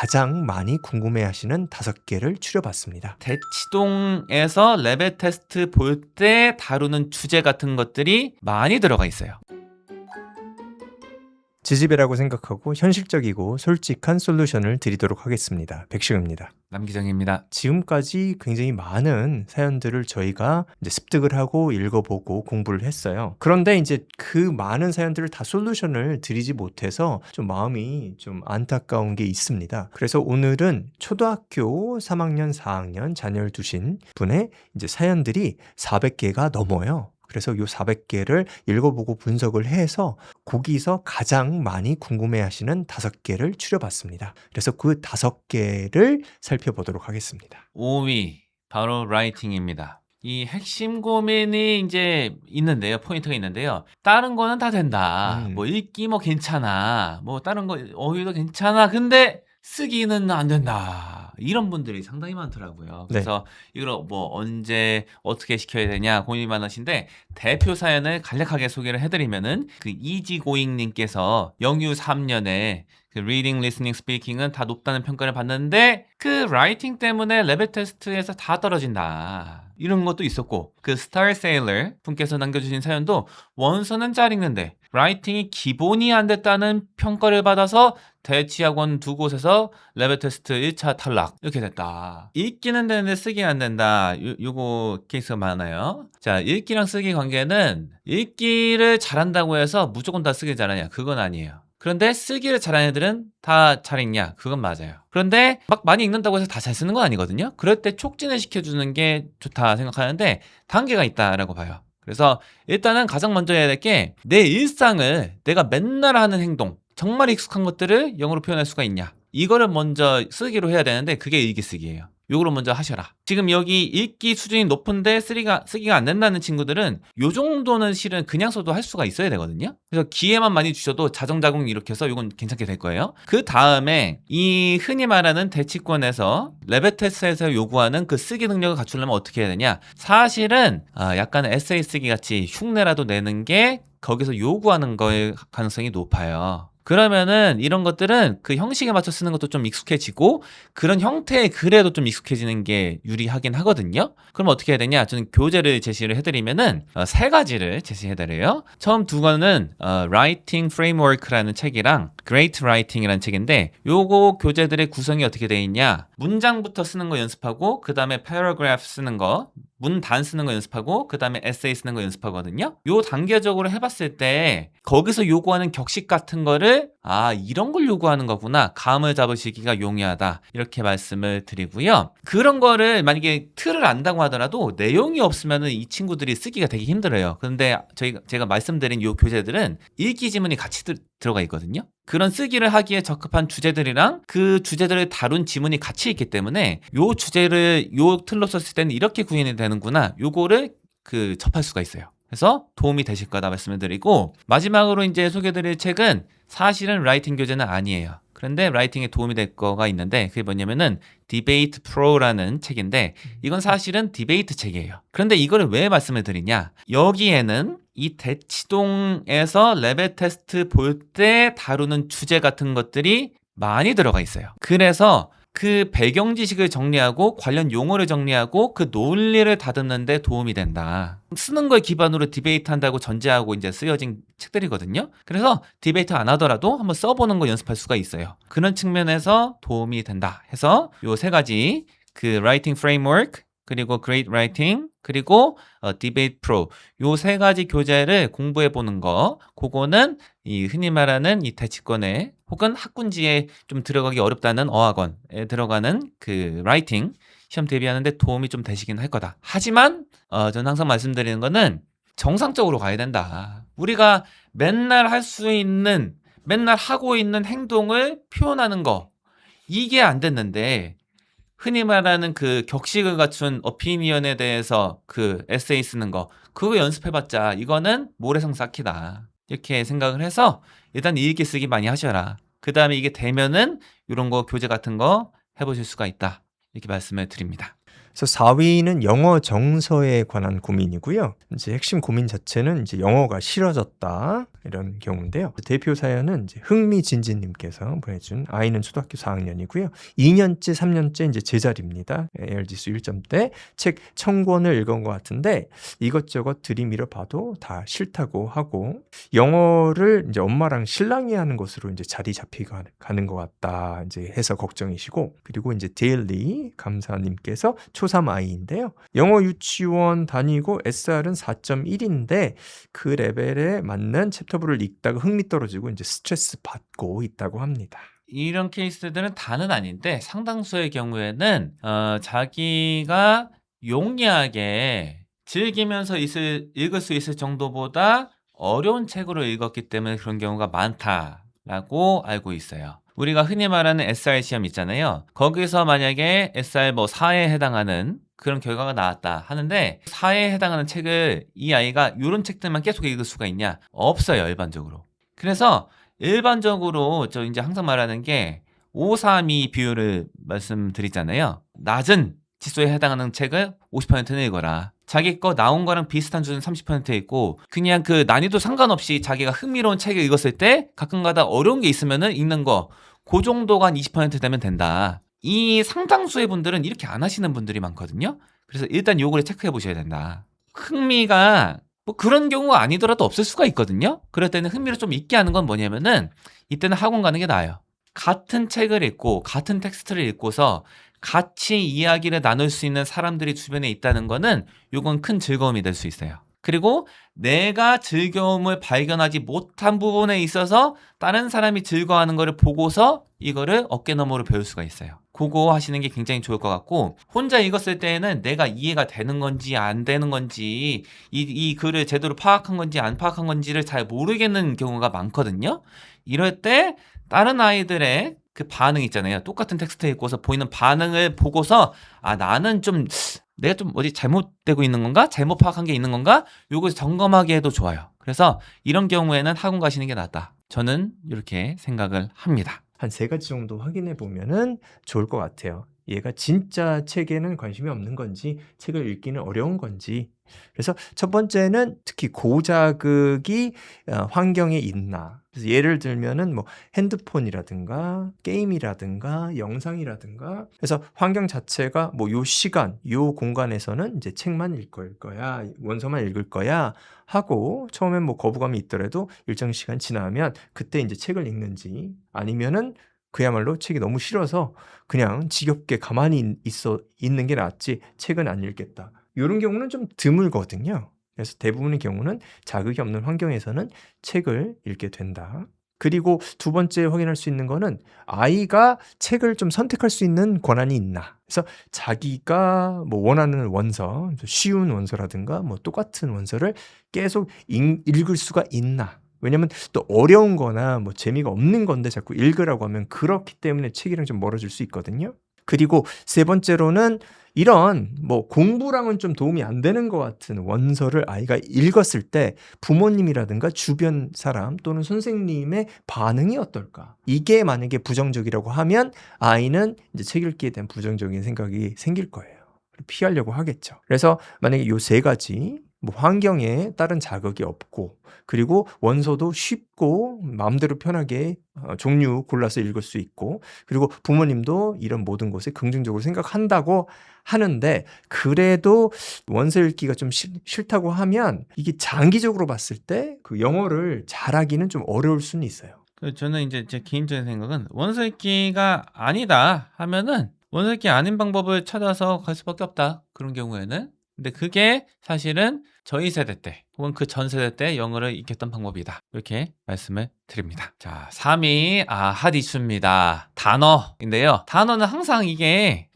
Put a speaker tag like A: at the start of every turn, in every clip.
A: 가장 많이 궁금해하시는 5개를 추려봤습니다.
B: 대치동에서 레벨 테스트 볼 때 다루는 주제 같은 것들이 많이 들어가 있어요.
A: 지지배라고 생각하고 현실적이고 솔직한 솔루션을 드리도록 하겠습니다. 백승입니다.
B: 남기정입니다.
A: 지금까지 굉장히 많은 사연들을 저희가 이제 습득을 하고 읽어보고 공부를 했어요. 그런데 이제 그 많은 사연들을 다 솔루션을 드리지 못해서 좀 마음이 좀 안타까운 게 있습니다. 그래서 오늘은 초등학교 3학년, 4학년 자녀를 두신 분의 이제 사연들이 400개가 넘어요. 그래서 이 400개를 읽어보고 분석을 해서 거기서 가장 많이 궁금해하시는 5개를 추려봤습니다. 그래서 그 5개를 살펴보도록 하겠습니다.
B: 5위 바로 라이팅입니다. 이 핵심 고민이 이제 있는데요. 포인트가 있는데요. 다른 거는 다 된다. 뭐 읽기 뭐 괜찮아. 뭐 다른 거 어휘도 괜찮아. 근데 쓰기는 안 된다. 이런 분들이 상당히 많더라고요. 그래서 이걸 뭐 언제 어떻게 시켜야 되냐 고민이 많으신데 대표 사연을 간략하게 소개를 해드리면은 그 이지고잉님께서 영유 3년에 그 리딩, 리스닝, 스피킹은 다 높다는 평가를 받는데 그 라이팅 때문에 레벨 테스트에서 다 떨어진다. 이런 것도 있었고 그 스타세일러 분께서 남겨주신 사연도 원서는 잘 읽는데 라이팅이 기본이 안 됐다는 평가를 받아서 대치학원 2곳에서 레벨 테스트 1차 탈락 이렇게 됐다. 읽기는 되는데 쓰기 안 된다. 요거 케이스가 많아요. 자, 읽기랑 쓰기 관계는 읽기를 잘한다고 해서 무조건 다 쓰기 잘하냐 그건 아니에요. 그런데 쓰기를 잘하는 애들은 다 잘 읽냐? 그건 맞아요. 그런데 막 많이 읽는다고 해서 다 잘 쓰는 건 아니거든요. 그럴 때 촉진을 시켜주는 게 좋다 생각하는데 단계가 있다라고 봐요. 그래서 일단은 가장 먼저 해야 될 게 내 일상을 내가 맨날 하는 행동 정말 익숙한 것들을 영어로 표현할 수가 있냐 이거를 먼저 쓰기로 해야 되는데 그게 읽기-쓰기예요. 요거를 먼저 하셔라. 지금 여기 읽기 수준이 높은데 쓰기가 안 된다는 친구들은 요 정도는 실은 그냥 써도 할 수가 있어야 되거든요. 그래서 기회만 많이 주셔도 자정자정 일으켜서 요건 괜찮게 될 거예요. 그 다음에 이 흔히 말하는 대치권에서 레벨 테스트에서 요구하는 그 쓰기 능력을 갖추려면 어떻게 해야 되냐. 사실은 약간 에세이 쓰기 같이 흉내라도 내는 게 거기서 요구하는 거일 가능성이 높아요. 그러면은 이런 것들은 그 형식에 맞춰 쓰는 것도 좀 익숙해지고 그런 형태의 글에도 좀 익숙해지는 게 유리하긴 하거든요. 그럼 어떻게 해야 되냐? 저는 교재를 제시를 해드리면은 3가지를 제시해드려요. 처음 2권은 Writing Framework라는 책이랑 Great Writing이라는 책인데 요거 교재들의 구성이 어떻게 되어 있냐? 문장부터 쓰는 거 연습하고 그 다음에 paragraph 쓰는 거 문단 쓰는 거 연습하고 그 다음에 에세이 쓰는 거 연습하거든요. 요 단계적으로 해봤을 때 거기서 요구하는 격식 같은 거를 이런 걸 요구하는 거구나. 감을 잡으시기가 용이하다. 이렇게 말씀을 드리고요. 그런 거를 만약에 틀을 안다고 하더라도 내용이 없으면 이 친구들이 쓰기가 되게 힘들어요. 그런데 제가 말씀드린 요 교재들은 읽기 지문이 같이 들어가 있거든요. 그런 쓰기를 하기에 적합한 주제들이랑 그 주제들을 다룬 지문이 같이 있기 때문에 요 주제를 요 틀로 썼을 때는 이렇게 구현이 되는구나. 요거를 접할 수가 있어요. 그래서 도움이 되실 거다 말씀을 드리고 마지막으로 이제 소개드릴 책은 사실은 라이팅 교재는 아니에요. 그런데 라이팅에 도움이 될 거가 있는데 그게 뭐냐면은 디베이트 프로라는 책인데 이건 사실은 디베이트 책이에요. 그런데 이거를 왜 말씀을 드리냐? 여기에는 이 대치동에서 레벨 테스트 볼 때 다루는 주제 같은 것들이 많이 들어가 있어요. 그래서 그 배경 지식을 정리하고 관련 용어를 정리하고 그 논리를 다듬는 데 도움이 된다. 쓰는 걸 기반으로 디베이트 한다고 전제하고 이제 쓰여진 책들이거든요. 그래서 디베이트 안 하더라도 한번 써보는 거 연습할 수가 있어요. 그런 측면에서 도움이 된다 해서 요 3가지 그 Writing Framework 그리고 Great Writing 그리고 Debate Pro 요 3가지 교재를 공부해 보는 거 그거는 이 흔히 말하는 이 대치권에 혹은 학군지에 좀 들어가기 어렵다는 어학원에 들어가는 그 라이팅 시험 대비하는데 도움이 좀 되시긴 할 거다. 하지만 저는 항상 말씀드리는 거는 정상적으로 가야 된다. 우리가 맨날 할 수 있는 맨날 하고 있는 행동을 표현하는 거 이게 안 됐는데 흔히 말하는 그 격식을 갖춘 어피니언에 대해서 그 에세이 쓰는 거 그거 연습해봤자 이거는 모래성 쌓기다 이렇게 생각을 해서 일단 읽기 쓰기 많이 하셔라. 그 다음에 이게 되면은 이런 거 교재 같은 거 해보실 수가 있다 이렇게 말씀을 드립니다.
A: 그래서 4위는 영어 정서에 관한 고민이고요. 이제 핵심 고민 자체는 이제 영어가 싫어졌다 이런 경우인데요. 대표 사연은 이제 흥미진진님께서 보내준 아이는 초등학교 4학년이고요. 2년째, 3년째 이제 제자리입니다. AR지수 1점대 책 1000권을 읽은 것 같은데 이것저것 들이밀어 봐도 다 싫다고 하고 영어를 이제 엄마랑 신랑이 하는 것으로 이제 자리 잡히가는 것 같다 이제 해서 걱정이시고 그리고 이제 데일리 감사님께서 초3 아이인데요. 영어 유치원 다니고 SR은 4.1인데 그 레벨에 맞는 챕터부를 읽다가 흥미 떨어지고 이제 스트레스 받고 있다고 합니다.
B: 이런 케이스들은 다는 아닌데 상당수의 경우에는 자기가 용이하게 즐기면서 읽을 수 있을 정도보다 어려운 책으로 읽었기 때문에 그런 경우가 많다라고 알고 있어요. 우리가 흔히 말하는 SR 시험 있잖아요. 거기서 만약에 SR 뭐 4에 해당하는 그런 결과가 나왔다 하는데 4에 해당하는 책을 이 아이가 이런 책들만 계속 읽을 수가 있냐? 없어요, 일반적으로. 그래서 일반적으로 저 이제 항상 말하는 게 5, 3, 2 비율을 말씀드리잖아요. 낮은 지수에 해당하는 책을 50%는 읽어라. 자기 거 나온 거랑 비슷한 수준 30% 읽고 그냥 그 난이도 상관없이 자기가 흥미로운 책을 읽었을 때 가끔가다 어려운 게 있으면은 읽는 거 그 정도가 한 20% 되면 된다. 이 상당수의 분들은 이렇게 안 하시는 분들이 많거든요. 그래서 일단 요거를 체크해 보셔야 된다. 흥미가 뭐 그런 경우가 아니더라도 없을 수가 있거든요. 그럴 때는 흥미를 좀 있게 하는 건 뭐냐면은 이때는 학원 가는 게 나아요. 같은 책을 읽고 같은 텍스트를 읽고서 같이 이야기를 나눌 수 있는 사람들이 주변에 있다는 거는 요건 큰 즐거움이 될 수 있어요. 그리고 내가 즐거움을 발견하지 못한 부분에 있어서 다른 사람이 즐거워하는 거를 보고서 이거를 어깨너머로 배울 수가 있어요. 그거 하시는 게 굉장히 좋을 것 같고 혼자 읽었을 때에는 내가 이해가 되는 건지 안 되는 건지 이 글을 제대로 파악한 건지 안 파악한 건지를 잘 모르겠는 경우가 많거든요. 이럴 때 다른 아이들의 그 반응 있잖아요. 똑같은 텍스트 읽고서 보이는 반응을 보고서 아 나는 좀 내가 좀 어디 잘못되고 있는 건가? 잘못 파악한 게 있는 건가? 요걸 점검하게 해도 좋아요. 그래서 이런 경우에는 학원 가시는 게 낫다. 저는 이렇게 생각을 합니다.
A: 한 3가지 정도 확인해 보면은 좋을 것 같아요. 얘가 진짜 책에는 관심이 없는 건지 책을 읽기는 어려운 건지. 그래서 첫 번째는 특히 고자극이 환경에 있나. 그래서 예를 들면은 뭐 핸드폰이라든가 게임이라든가 영상이라든가 그래서 환경 자체가 뭐 요 시간, 요 공간에서는 이제 책만 읽을 거야, 원서만 읽을 거야 하고 처음엔 뭐 거부감이 있더라도 일정 시간 지나면 그때 이제 책을 읽는지 아니면은 그야말로 책이 너무 싫어서 그냥 지겹게 가만히 있는 게 낫지 책은 안 읽겠다. 요런 경우는 좀 드물거든요. 그래서 대부분의 경우는 자극이 없는 환경에서는 책을 읽게 된다. 그리고 두 번째 확인할 수 있는 거는 아이가 책을 좀 선택할 수 있는 권한이 있나. 그래서 자기가 뭐 원하는 원서, 쉬운 원서라든가 뭐 똑같은 원서를 계속 읽을 수가 있나. 왜냐면 또 어려운 거나 뭐 재미가 없는 건데 자꾸 읽으라고 하면 그렇기 때문에 책이랑 좀 멀어질 수 있거든요. 그리고 세 번째로는 이런 뭐 공부랑은 좀 도움이 안 되는 것 같은 원서를 아이가 읽었을 때 부모님이라든가 주변 사람 또는 선생님의 반응이 어떨까? 이게 만약에 부정적이라고 하면 아이는 이제 책 읽기에 대한 부정적인 생각이 생길 거예요. 피하려고 하겠죠. 그래서 만약에 요 3가지 뭐 환경에 다른 자극이 없고 그리고 원서도 쉽고 마음대로 편하게 종류 골라서 읽을 수 있고 그리고 부모님도 이런 모든 것에 긍정적으로 생각한다고 하는데 그래도 원서 읽기가 좀 싫다고 하면 이게 장기적으로 봤을 때 그 영어를 잘하기는 좀 어려울 수는 있어요.
B: 저는 이제 제 개인적인 생각은 원서 읽기가 아니다 하면은 원서 읽기 아닌 방법을 찾아서 갈 수밖에 없다. 그런 경우에는. 근데 그게 사실은 저희 세대 때 혹은 그 전 세대 때 영어를 익혔던 방법이다. 이렇게 말씀을 드립니다. 자, 3위 핫 이슈입니다. 단어인데요. 단어는 항상 이게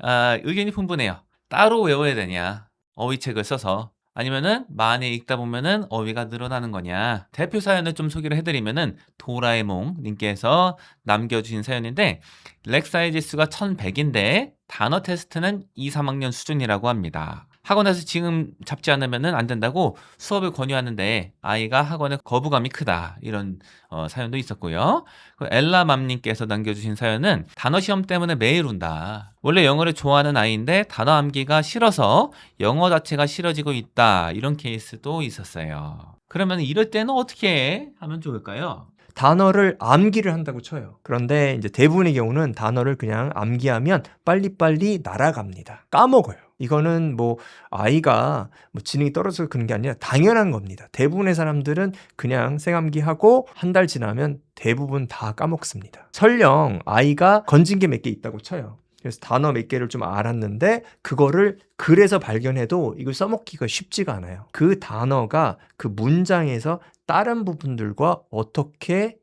B: 의견이 분분해요. 따로 외워야 되냐? 어휘책을 써서 아니면은 많이 읽다 보면은 어휘가 늘어나는 거냐. 대표 사연을 좀 소개를 해드리면은 도라에몽 님께서 남겨주신 사연인데 렉사이 지수가 1100인데 단어 테스트는 2, 3학년 수준이라고 합니다. 학원에서 지금 잡지 않으면은 안 된다고 수업을 권유하는데 아이가 학원에 거부감이 크다. 이런 사연도 있었고요. 엘라맘님께서 남겨주신 사연은 단어 시험 때문에 매일 운다. 원래 영어를 좋아하는 아이인데 단어 암기가 싫어서 영어 자체가 싫어지고 있다. 이런 케이스도 있었어요. 그러면 이럴 때는 어떻게 하면 좋을까요?
A: 단어를 암기를 한다고 쳐요. 그런데 이제 대부분의 경우는 단어를 그냥 암기하면 빨리빨리 날아갑니다. 까먹어요. 이거는 뭐 아이가 뭐 지능이 떨어져서 그런 게 아니라 당연한 겁니다. 대부분의 사람들은 그냥 생암기하고 한 달 지나면 대부분 다 까먹습니다. 설령 아이가 건진 게 몇 개 있다고 쳐요. 그래서 단어 몇 개를 좀 알았는데 그거를 글에서 발견해도 이걸 써먹기가 쉽지가 않아요. 그 단어가 그 문장에서 다른 부분들과 어떻게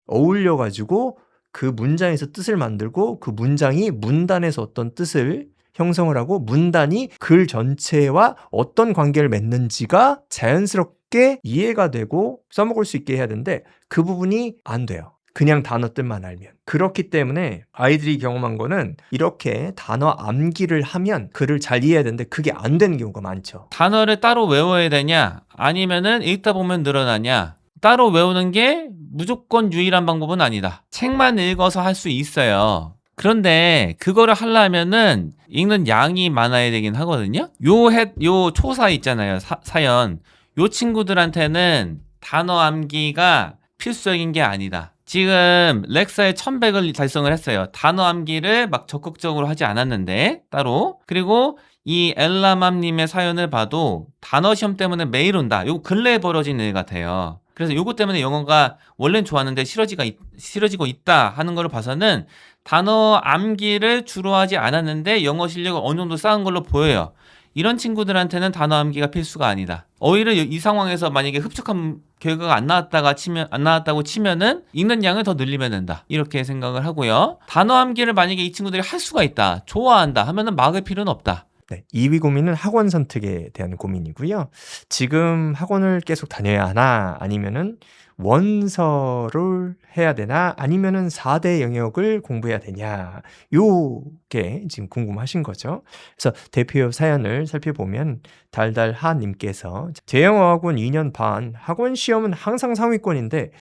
A: 어울려 가지고 그 문장에서 뜻을 만들고 그 문장이 문단에서 어떤 뜻을 형성을 하고 문단이 글 전체와 어떤 관계를 맺는지가 자연스럽게 이해가 되고 써먹을 수 있게 해야 되는데 그 부분이 안 돼요. 그냥 단어들만 알면. 그렇기 때문에 아이들이 경험한 거는 이렇게 단어 암기를 하면 글을 잘 이해해야 되는데 그게 안 되는 경우가 많죠.
B: 단어를 따로 외워야 되냐? 아니면은 읽다 보면 늘어나냐? 따로 외우는 게 무조건 유일한 방법은 아니다. 책만 읽어서 할 수 있어요. 그런데 그거를 하려면은 읽는 양이 많아야 되긴 하거든요. 요 초사 있잖아요. 사연. 요 친구들한테는 단어 암기가 필수적인 게 아니다. 지금 렉사의 1100을 달성을 했어요. 단어 암기를 막 적극적으로 하지 않았는데 따로. 그리고 이 엘라맘님의 사연을 봐도 단어 시험 때문에 매일 온다. 이거 근래에 벌어진 일 같아요. 그래서 요거 때문에 영어가 원래는 좋았는데 싫어지고 있다 하는 걸 봐서는 단어 암기를 주로 하지 않았는데 영어 실력을 어느 정도 쌓은 걸로 보여요. 이런 친구들한테는 단어 암기가 필수가 아니다. 오히려 이 상황에서 만약에 흡족한 결과가 안 나왔다고 치면은 읽는 양을 더 늘리면 된다. 이렇게 생각을 하고요. 단어 암기를 만약에 이 친구들이 할 수가 있다. 좋아한다 하면은 막을 필요는 없다.
A: 네, 2위 고민은 학원 선택에 대한 고민이고요. 지금 학원을 계속 다녀야 하나 아니면은 원서를 해야 되나 아니면은 4대 영역을 공부해야 되냐 요게 지금 궁금하신 거죠. 그래서 대표 사연을 살펴보면 달달하님께서 대영어학원 2년 반 학원 시험은 항상 상위권인데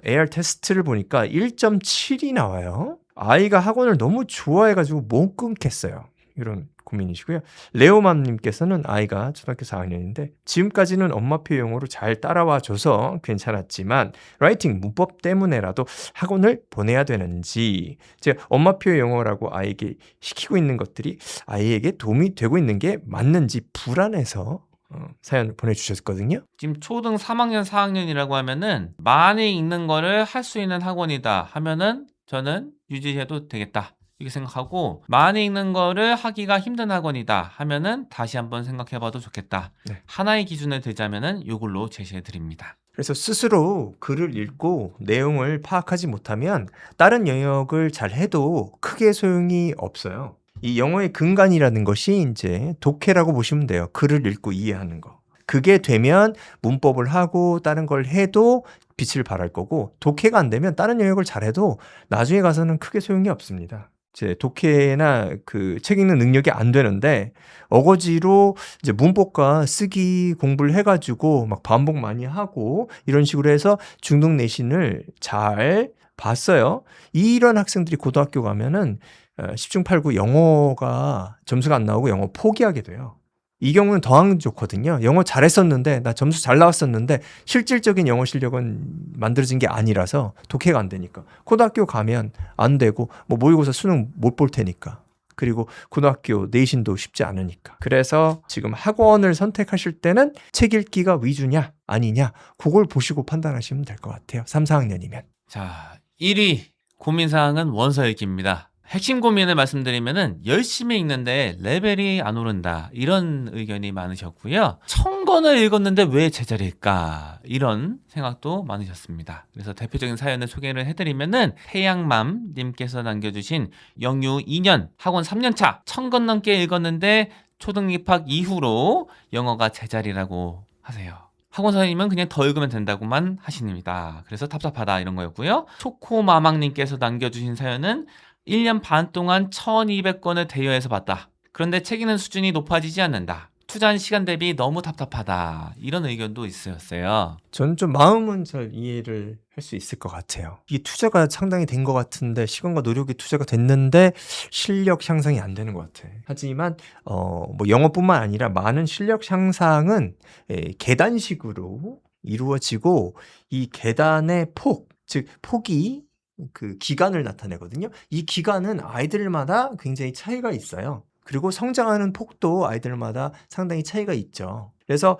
A: AR 테스트를 보니까 1.7이 나와요. 아이가 학원을 너무 좋아해가지고 못 끊겠어요. 이런 고민이시고요. 레오맘님께서는 아이가 초등학교 4학년인데 지금까지는 엄마표 영어로 잘 따라와 줘서 괜찮았지만 라이팅 문법 때문에라도 학원을 보내야 되는지 제가 엄마표 영어라고 아이에게 시키고 있는 것들이 아이에게 도움이 되고 있는 게 맞는지 불안해서 사연을 보내주셨거든요.
B: 지금 초등 3학년, 4학년이라고 하면은 많이 읽는 거를 할 수 있는 학원이다 하면은 저는 유지해도 되겠다. 이렇게 생각하고 많이 읽는 거를 하기가 힘든 학원이다 하면은 다시 한번 생각해봐도 좋겠다.
A: 네.
B: 하나의 기준을 들자면은 요걸로 제시해 드립니다.
A: 그래서 스스로 글을 읽고 내용을 파악하지 못하면 다른 영역을 잘 해도 크게 소용이 없어요. 이 영어의 근간이라는 것이 이제 독해라고 보시면 돼요. 글을 읽고 이해하는 거. 그게 되면 문법을 하고 다른 걸 해도 빛을 발할 거고 독해가 안 되면 다른 영역을 잘해도 나중에 가서는 크게 소용이 없습니다. 이제 독해나 그 책 읽는 능력이 안 되는데 어거지로 이제 문법과 쓰기 공부를 해가지고 막 반복 많이 하고 이런 식으로 해서 중등 내신을 잘 봤어요. 이런 학생들이 고등학교 가면은 10중 8구 영어가 점수가 안 나오고 영어 포기하게 돼요. 이 경우는 더 안 좋거든요. 영어 잘했었는데 나 점수 잘 나왔었는데 실질적인 영어 실력은 만들어진 게 아니라서 독해가 안 되니까 고등학교 가면 안 되고 뭐 모의고사 수능 못 볼 테니까 그리고 고등학교 내신도 쉽지 않으니까 그래서 지금 학원을 선택하실 때는 책 읽기가 위주냐 아니냐 그걸 보시고 판단하시면 될 것 같아요. 3, 4학년이면.
B: 자, 1위 고민사항은 원서 읽기입니다. 핵심 고민을 말씀드리면은 열심히 읽는데 레벨이 안 오른다 이런 의견이 많으셨고요. 1000권을 읽었는데 왜 제자리일까 이런 생각도 많으셨습니다. 그래서 대표적인 사연을 소개를 해드리면은 태양맘님께서 남겨주신 영유 2년 학원 3년차 1000권 넘게 읽었는데 초등 입학 이후로 영어가 제자리라고 하세요. 학원 선생님은 그냥 더 읽으면 된다고만 하십니다. 그래서 답답하다 이런 거였고요. 초코마망님께서 남겨주신 사연은 1년 반 동안 1200권을 대여해서 봤다. 그런데 책 읽는 수준이 높아지지 않는다. 투자한 시간 대비 너무 답답하다. 이런 의견도 있었어요.
A: 저는 좀 마음은 잘 이해를 할 수 있을 것 같아요. 이게 투자가 상당히 된 것 같은데 시간과 노력이 투자가 됐는데 실력 향상이 안 되는 것 같아. 하지만 뭐 영어뿐만 아니라 많은 실력 향상은 계단식으로 이루어지고 이 계단의 폭, 즉 폭이 그 기간을 나타내거든요. 이 기간은 아이들마다 굉장히 차이가 있어요. 그리고 성장하는 폭도 아이들마다 상당히 차이가 있죠. 그래서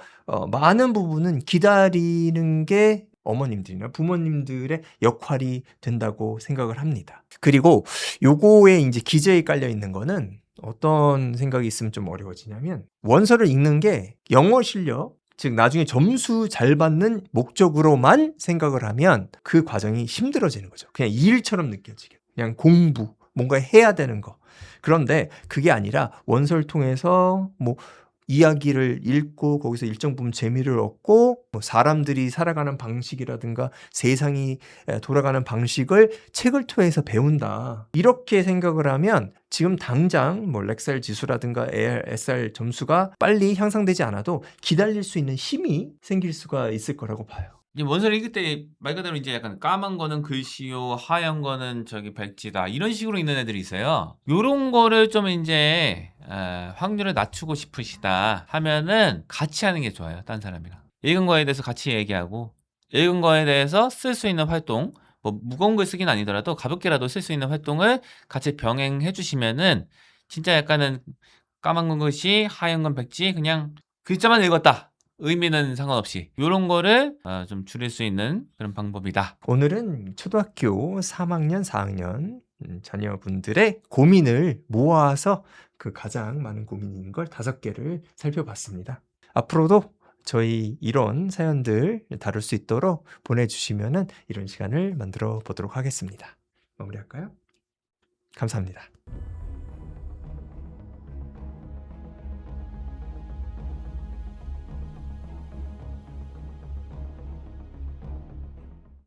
A: 많은 부분은 기다리는 게 어머님들이나 부모님들의 역할이 된다고 생각을 합니다. 그리고 요거에 이제 기저에 깔려 있는 거는 어떤 생각이 있으면 좀 어려워지냐면 원서를 읽는 게 영어 실력, 즉 나중에 점수 잘 받는 목적으로만 생각을 하면 그 과정이 힘들어지는 거죠. 그냥 일처럼 느껴지게. 그냥 공부, 뭔가 해야 되는 거. 그런데 그게 아니라 원서를 통해서 뭐 이야기를 읽고 거기서 일정 부분 재미를 얻고 뭐 사람들이 살아가는 방식이라든가 세상이 돌아가는 방식을 책을 통해서 배운다. 이렇게 생각을 하면 지금 당장 뭐 렉셀 지수라든가 ASR 점수가 빨리 향상되지 않아도 기다릴 수 있는 힘이 생길 수가 있을 거라고 봐요.
B: 이제 원서를 읽을 때 말 그대로 이제 약간 까만 거는 글씨요, 하얀 거는 저기 백지다. 이런 식으로 읽는 애들이 있어요. 요런 거를 좀 이제 확률을 낮추고 싶으시다 하면은 같이 하는 게 좋아요. 딴 사람이랑. 읽은 거에 대해서 같이 얘기하고 읽은 거에 대해서 쓸 수 있는 활동, 뭐 무거운 글 쓰기는 아니더라도 가볍게라도 쓸 수 있는 활동을 같이 병행해 주시면은 진짜 약간은 까만 건 글씨, 하얀 건 백지, 그냥 글자만 읽었다. 의미는 상관없이 요런 거를 좀 줄일 수 있는 그런 방법이다.
A: 오늘은 초등학교 3학년, 4학년 자녀분들의 고민을 모아서 그 가장 많은 고민인 걸 5개를 살펴봤습니다. 앞으로도 저희 이런 사연들 다룰 수 있도록 보내주시면은 이런 시간을 만들어 보도록 하겠습니다. 마무리할까요? 감사합니다.